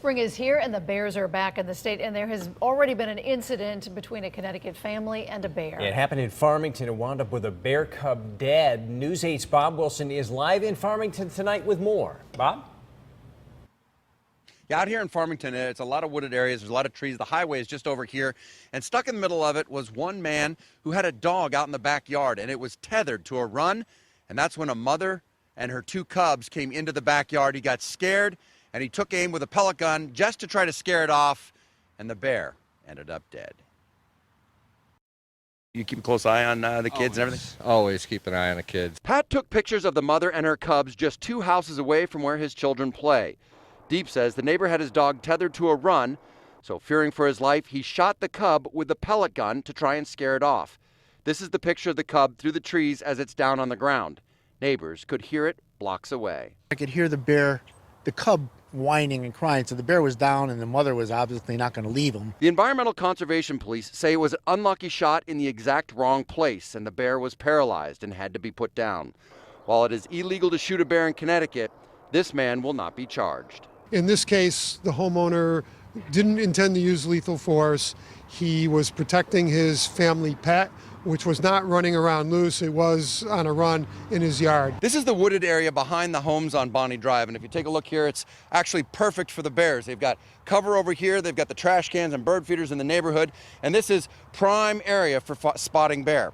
Spring is here and the bears are back in the state, and there has already been an incident between a Connecticut family and a bear. It happened in Farmington and wound up with a bear cub dead. News 8's Bob Wilson is live in Farmington tonight with more. Bob? Yeah, out here in Farmington, it's a lot of wooded areas. There's a lot of trees. The highway is just over here. And stuck in the middle of it was one man who had a dog out in the backyard, and it was tethered to a run. And that's when a mother and her two cubs came into the backyard. He got scared, and he took aim with a pellet gun just to try to scare it off, and the bear ended up dead. You keep a close eye on the kids and everything? Always keep an eye on the kids. Pat took pictures of the mother and her cubs just 2 houses away from where his children play. Deep says the neighbor had his dog tethered to a run, so fearing for his life, he shot the cub with the pellet gun to try and scare it off. This is the picture of the cub through the trees as it's down on the ground. Neighbors could hear it blocks away. I could hear the cub whining and crying, so the bear was down and the mother was obviously not going to leave him. The Environmental Conservation Police say it was an unlucky shot in the exact wrong place, and the bear was paralyzed and had to be put down. While it is illegal to shoot a bear in Connecticut, this man will not be charged. In this case, the homeowner didn't intend to use lethal force. He was protecting his family pet, which was not running around loose. It was on a run in his yard. This is the wooded area behind the homes on Bonnie Drive, and if you take a look here, it's actually perfect for the bears. They've got cover over here, they've got the trash cans and bird feeders in the neighborhood, and this is prime area for spotting bear.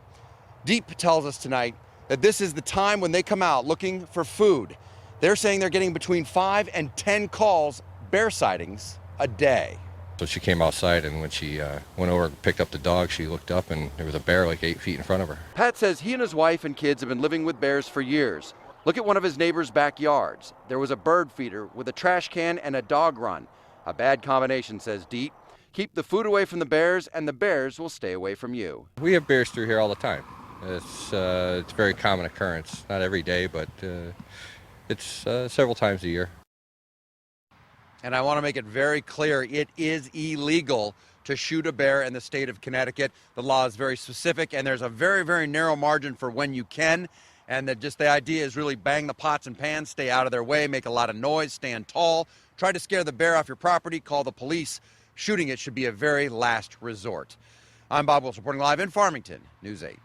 Deep tells us tonight that this is the time when they come out looking for food. They're saying they're getting between 5 and 10 calls, bear sightings, a day. So she came outside, and when she went over and picked up the dog, she looked up and there was a bear like 8 feet in front of her. Pat says he and his wife and kids have been living with bears for years. Look at one of his neighbor's backyards. There was a bird feeder with a trash can and a dog run. A bad combination, says Deet. Keep the food away from the bears and the bears will stay away from you. We have bears through here all the time. It's a very common occurrence. Not every day, but it's several times a year. And I want to make it very clear, it is illegal to shoot a bear in the state of Connecticut. The law is very specific, and there's a very, very narrow margin for when you can. And that just the idea is really bang the pots and pans, stay out of their way, make a lot of noise, stand tall, try to scare the bear off your property, call the police. Shooting it should be a very last resort. I'm Bob Wilson reporting live in Farmington, News 8.